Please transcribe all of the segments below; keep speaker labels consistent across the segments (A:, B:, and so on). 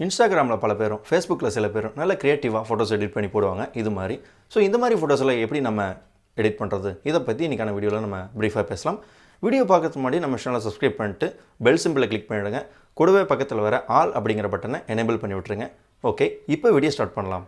A: Instagramல பல பேரும் Facebookல சில பேரும் நல்ல கிரியேட்டிவா போட்டோஸ் எடிட் பண்ணி போடுவாங்க இது மாதிரி. சோ இந்த மாதிரி போட்டோஸ்ல எப்படி நம்ம எடிட் பண்றது? இத பத்தி இன்னைக்கான வீடியோல நம்ம பிரீஃபா பேசலாம். வீடியோ பார்க்கிறதுக்கு முன்னாடி நம்ம சேனலை சப்ஸ்கிரைப் பண்ணிட்டு பெல் சிம்பலை கிளிக் பண்ணிடுங்க. கூடவே பக்கத்துல வர ஆல் அப்படிங்கற பட்டனை எனேபிள் பண்ணி விட்டுருங்க. ஓகே, இப்போ வீடியோ ஸ்டார்ட் பண்ணலாம்.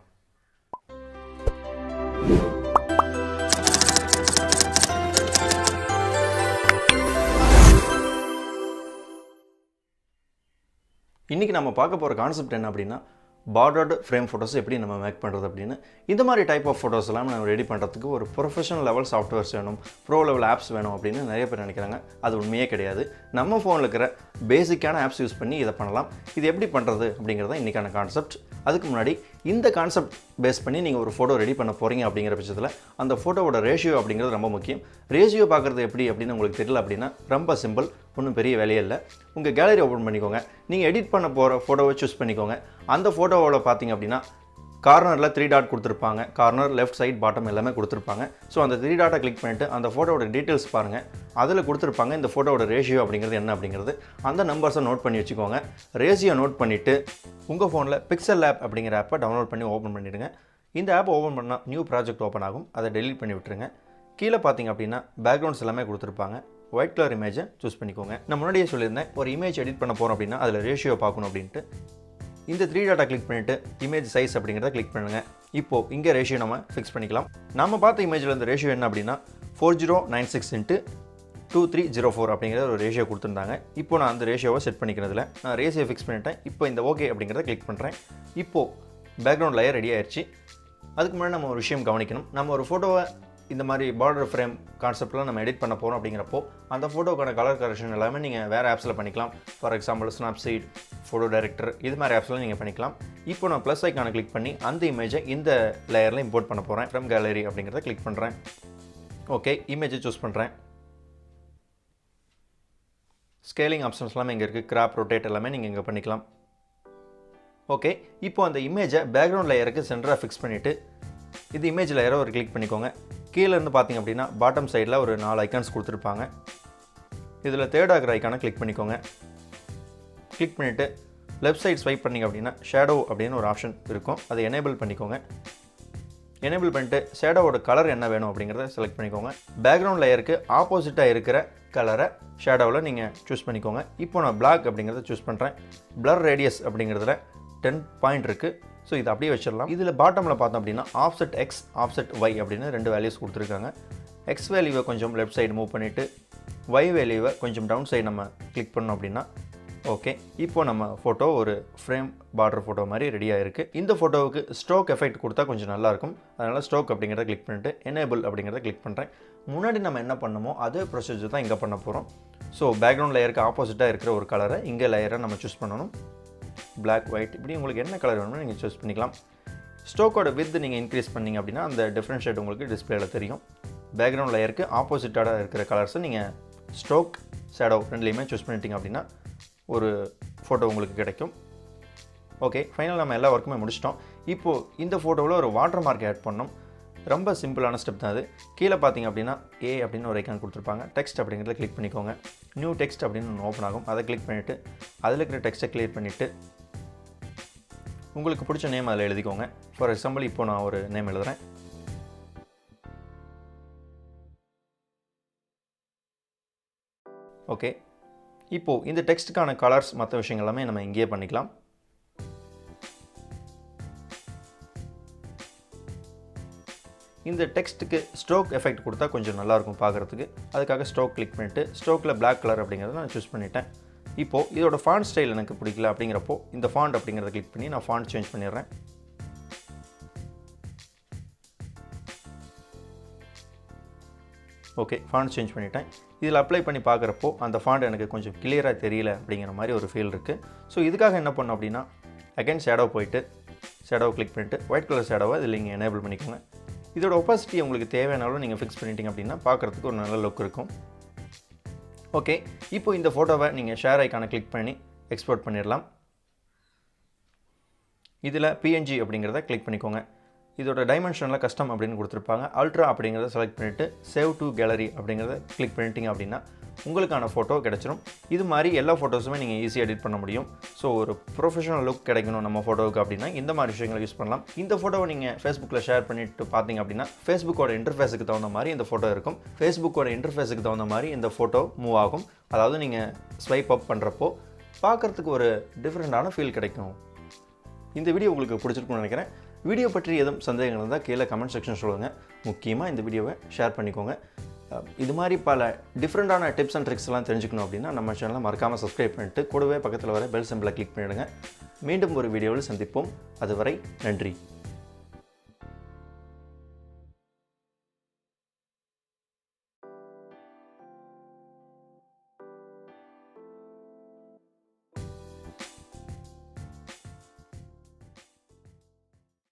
A: இன்னைக்கு நம்ம பார்க்க போற கான்செப்ட் என்ன அப்படினா bordered frame photos எப்படி நம்ம மேக் பண்றது அப்படினு இந்த மாதிரி டைப் ஆஃப் photos எல்லாம் நம்ம ரெடி பண்றதுக்கு ஒரு ப்ரொபஷனல் லெவல் சாஃப்ட்வேர்ஸ் வேணும் ப்ரோ லெவல் ஆப்ஸ் வேணும் அப்படினு நிறைய பேர் நினைக்கிறாங்க அது உண்மையே கிடையாது நம்ம ஃபோன்ல இருக்கிற பேசிக்கான ஆப்ஸ் யூஸ் பண்ணி இத பண்ணலாம் இது எப்படி பண்றது அப்படிங்கறது தான் இன்னைக்கான கான்செப்ட் அதுக்கு முன்னாடி இந்த கான்செப்ட் பேஸ் பண்ணி நீங்க ஒரு போட்டோ ரெடி பண்ண போறீங்க அப்படிங்கற பட்சத்துல அந்த போட்டோவோட ரேஷியோ அப்படிங்கிறது ரொம்ப முக்கியம் ரேஷியோ பார்க்கிறது எப்படி அப்படினு உங்களுக்கு தெரியல அப்படினா ரொம்ப சிம்பிள் ஒண்ணும் பெரிய வேலையே இல்ல உங்க கேலரி ஓபன் பண்ணிக்கோங்க நீங்க எடிட் பண்ண போற போட்டோவை சூஸ் பண்ணிக்கோங்க அந்த போட்டோவோட பாத்தீங்க அப்படினா கார்னர்ல 3 டாட் கொடுத்திருப்பாங்க கார்னர் லெஃப்ட் சைடு பாட்டம் எல்லாமே கொடுத்திருப்பாங்க சோ அந்த 3 டாட்டை கிளிக் பண்ணிட்டு அந்த போட்டோவோட டீடைல்ஸ் பாருங்க அதுல கொடுத்திருப்பாங்க இந்த போட்டோவோட ரேஷியோ அப்படிங்கிறது என்ன அப்படிங்கிறது அந்த நம்பர்ஸை நோட் பண்ணி வச்சுக்கோங்க ரேஷியோ நோட் பண்ணிட்டு உங்க போன்ல பிக்சல் லேப் அப்படிங்கற ஆப்பை டவுன்லோட் பண்ணி ஓபன் பண்ணிடுங்க இந்த ஆப் ஓபன் பண்ணா நியூ ப்ராஜெக்ட் ஓபன் ஆகும் அதை டெலீட் பண்ணி விட்டுருங்க கீழ பாத்தீங்க அப்படினா பேக்ரவுண்ட்ஸ் எல்லாமே கொடுத்திருப்பாங்க white color image choose பண்ணிக்கோங்க நான் முன்னாடியே சொல்லிருந்தேன் ஒரு இமேஜ் எடிட் பண்ண போறோம் அப்படினா அதுல ரேஷியோ பார்க்கணும் அப்படினு இந்த 3 டாட்டா கிளிக் பண்ணிட்டு இமேஜ் சைஸ் அப்படிங்கறத கிளிக் பண்ணுங்க இப்போ இங்க ரேஷியோ நம்ம ஃபிக்ஸ் பண்ணிக்கலாம் நாம பார்த்த இமேஜ்ல இந்த ரேஷியோ என்ன அப்படினா 4096 2304 அப்படிங்கற ஒரு ரேஷியோ கொடுத்திருந்தாங்க இப்போ நான் அந்த ரேஷியோவை செட் பண்ணிக்கிறதுல நான் ரேஷியோ ஃபிக்ஸ் பண்ணிட்டேன் இப்போ இந்த ஓகே அப்படிங்கறத கிளிக் பண்றேன் இப்போ பேக்ரவுண்ட் லேயர் ரெடி ஆயிருச்சு அதுக்கு முன்னாடி நம்ம ஒரு விஷயம் கவனிக்கணும் நம்ம ஒரு போட்டோவை இந்த மாதிரி border frame கான்செப்ட்ல நம்ம எடிட் பண்ண போறோம் அப்படிங்கறப்போ அந்த போட்டோக்கான கலர் கரெக்ஷன் எல்லாமே நீங்க வேற ஆப்ஸ்ல பண்ணிக்கலாம் for example Snapseed photo director இது மாதிரி ஆப்ஸ்ல நீங்க பண்ணிக்கலாம் இப்போ நான் ப்ளஸ் ஐகானை கிளிக் பண்ணி அந்த இமேஜை இந்த லேயர்ல இம்போர்ட் பண்ண போறேன் from gallery அப்படிங்கறத கிளிக் பண்றேன் ஓகே இமேஜை சூஸ் பண்றேன் ஸ்கேலிங் ஆப்ஷன்ஸ் எல்லாமே இங்க இருக்கு கிராப் ரொட்டேட் எல்லாமே நீங்க இங்க பண்ணிக்கலாம் ஓகே இப்போ அந்த இமேஜை பேக்ரவுண்ட் லேயருக்கு சென்டரா ஃபிக்ஸ் பண்ணிட்டு இது இமேஜ் லேயரை ஒரு கிளிக் பண்ணிக்கோங்க கீழ இருந்து பாத்தீங்க அப்படினா பாட்டம் சைடுல ஒரு 4 ஐகான்ஸ் கொடுத்திருப்பாங்க இதுல தேர்ட் ஆகிற ஐகானை கிளிக் பண்ணிக்கோங்க கிளிக் பண்ணிட்டு லெஃப்ட் சைடு ஸ்வைப் பண்ணீங்க அப்படினா ஷேடோ அப்படின ஒரு ஆப்ஷன் இருக்கும் அதை எனேபிள் பண்ணிக்கோங்க எனேபிள் பண்ணிட்டு ஷேடோவோட கலர் என்ன வேணும் அப்படிங்கறத செலக்ட் பண்ணிக்கோங்க பேக்ரவுண்ட் லேயருக்கு ஆப்போசிட்டா இருக்கிற கலரை ஷேடோல நீங்க சூஸ் பண்ணிக்கோங்க இப்போ நான் Black அப்படிங்கறத சூஸ் பண்றேன் blur radius அப்படிங்கறதுல 10 பாயிண்ட் இருக்கு சோ இத அப்படியே வச்சிரலாம் இதுல பாட்டம்ல பார்த்தோம் அப்படினா ஆஃப்செட் x ஆஃப்செட் y அப்படின ரெண்டு வேல்யூஸ் கொடுத்திருக்காங்க x வேல்யூவை கொஞ்சம் லெஃப்ட் சைடு மூவ் பண்ணிட்டு y வேல்யூவை கொஞ்சம் டவுன் சைடு நம்ம கிளிக் பண்ணோம் அப்படினா ஓகே இப்போ நம்ம போட்டோ ஒரு ஃப்ரேம் பார்டர் போட்டோ மாதிரி ரெடியா இருக்கு இந்த போட்டோவுக்கு ஸ்ட்ரோக் எஃபெக்ட் கொடுத்தா கொஞ்சம் நல்லா இருக்கும் அதனால ஸ்ட்ரோக் அப்படிங்கறத கிளிக் பண்ணிட்டு எனேபிள் அப்படிங்கறத கிளிக் பண்றேன் முன்னாடி நம்ம என்ன பண்ணோமோ அதே ப்ரொசீஜர் தான் இங்க பண்ண போறோம் சோ பேக்ரவுண்ட் லேயருக்கு ஆப்போசிட்டா இருக்கிற ஒரு கலரை இங்க லேயரை நம்ம சூஸ் பண்ணனும் black white இப்படி உங்களுக்கு என்ன கலர் வேணுமோ நீங்க சூஸ் பண்ணிக்கலாம் ஸ்ட்ரோக்கோட width நீங்க இன்கிரீஸ் பண்ணீங்க அப்படினா அந்த டிஃபரன்ஷியேட் உங்களுக்கு டிஸ்ப்ளேல தெரியும் பேக்ரவுண்ட் லேயருக்கு ஆப்போசிட்டா இருக்கிற கலர்ஸ் நீங்க ஸ்ட்ரோக் ஷேடோ ரெண்டுலயுமே சூஸ் பண்ணிட்டீங்க அப்படினா ஒரு போட்டோ உங்களுக்கு கிடைக்கும் ஓகே ஃபைனல் நம்ம எல்லா வர்க்குமே முடிச்சிட்டோம் இப்போ இந்த போட்டோல ஒரு வாட்டர் மார்க் ஆட் பண்ணனும் ரொம்ப சிம்பிளான ஸ்டெப் தான் அது கீழ பாத்தீங்க அப்படினா A அப்படின ஒரு ஐகான் கொடுத்திருப்பாங்க டெக்ஸ்ட் அப்படிங்கறத கிளிக் பண்ணிக்கோங்க நியூ டெக்ஸ்ட் அப்படினு ஒன்னு ஓபன் ஆகும் அதை கிளிக் பண்ணிட்டு அதுல இருக்கிற டெக்ஸ்ட்டை கிளியர் பண்ணிட்டு உங்களுக்கு பிடிச்ச நேம் அதல எழுதிக்கோங்க ஃபார் எக்ஸாம்பிள் இப்போ நான் ஒரு நேம் எழுதுறேன் ஓகே இப்போ இந்த டெக்ஸ்ட்கான கலர்ஸ் மத்த விஷயங்கள் எல்லாமே நம்ம இங்கேயே பண்ணிக்கலாம் இந்த டெக்ஸ்ட்க்கு ஸ்ட்ரோக் எஃபெக்ட் கொடுத்தா கொஞ்சம் நல்லா இருக்கும் பார்க்கிறதுக்கு அதுக்காக ஸ்ட்ரோக் கிளிக் பண்ணிட்டு ஸ்ட்ரோக்ல Black கலர் அப்படிங்கறத நான் சூஸ் பண்ணிட்டேன் இப்போ இதோட ஃபாண்ட் ஸ்டைல் எனக்கு பிடிக்கல அப்படிங்கறப்போ இந்த ஃபாண்ட் அப்படிங்கறத கிளிக் பண்ணி நான் ஃபாண்ட் சேஞ்ச் பண்ணிறேன் ஓகே ஃபாண்ட் சேஞ்ச் பண்ணிட்டேன் இதில அப்ளை பண்ணி பார்க்கறப்போ அந்த ஃபாண்ட் எனக்கு கொஞ்சம் கிளியரா தெரியல அப்படிங்கிற மாதிரி ஒரு ஃபீல் இருக்கு சோ இதுக்காக என்ன பண்ணனும் அப்படினா அகைன் ஷேடோ போய்ட்டு ஷேடோ கிளிக் பண்ணிட்டு ஒயிட் கலர் ஷேடோவை இதில நீங்க எனேபிள் பண்ணிக்கோங்க இதோட opacity உங்களுக்கு தேவையான அளவு நீங்க ஃபிக்ஸ் பண்ணிட்டீங்க அப்படினா பார்க்கிறதுக்கு ஒரு நல்ல லுக் இருக்கும் ஓகே இப்போ இந்த போட்டோவை நீங்க ஷேர் ஐகானை கிளிக் பண்ணி எக்ஸ்போர்ட் பண்ணிரலாம் இதுல PNG அப்படிங்கறத கிளிக் பண்ணிக்கோங்க இதோட டைமென்ஷன்ல கஸ்டம் அப்படினு கொடுத்திருப்பாங்க அல்ட்ரா அப்படிங்கறத செலக்ட் பண்ணிட்டு சேவ் டு கேலரி அப்படிங்கறத கிளிக் பண்ணிட்டீங்க அப்படினா உங்களுக்கான ஃபோட்டோ கிடச்சிரும். இது மாதிரி எல்லா ஃபோட்டோஸுமே நீங்கள் ஈஸியாக எடிட் பண்ண முடியும். ஸோ ஒரு ப்ரொஃபஷனல் லுக் கிடைக்கணும் நம்ம ஃபோட்டோவுக்கு அப்படின்னா இந்த மாதிரி விஷயங்களை யூஸ் பண்ணலாம். இந்த ஃபோட்டோவை நீங்கள் ஃபேஸ்புக்கில் ஷேர் பண்ணிட்டு பார்த்தீங்க அப்படின்னா ஃபேஸ்புக்கோட இன்டர்ஃபேஸுக்கு தகுந்த மாதிரி இந்த ஃபோட்டோ இருக்கும். ஃபேஸ்புக்கோட இன்டர்ஃபேஸுக்கு தகுந்த மாதிரி இந்த ஃபோட்டோ மூவ் ஆகும். அதாவது நீங்கள் ஸ்வைப் அப் பண்ணுறப்போ பார்க்குறதுக்கு ஒரு டிஃப்ரெண்ட்டான ஃபீல் கிடைக்கும். இந்த வீடியோ உங்களுக்கு பிடிச்சிருக்குன்னு நினைக்கிறேன். வீடியோ பற்றி எதுவும் சந்தேகங்கள் இருந்தால் கீழே கமெண்ட் செக்ஷன் சொல்லுங்கள். முக்கியமாக இந்த வீடியோவை ஷேர் பண்ணிக்கோங்க. இது மாதிரி பல டிஃப்ரெண்ட்டான டிப்ஸ் அண்ட் ட்ரிக்ஸ்லாம் தெரிஞ்சுக்கணும் அப்படின்னா நம்ம சேனலை மறக்காமல் சப்ஸ்கிரைப் பண்ணிட்டு கூடவே பக்கத்தில் வர பெல் சிம்பிளை கிளிக் பண்ணிவிடுங்க. மீண்டும் ஒரு வீடியோவில் சந்திப்போம். அதுவரை நன்றி.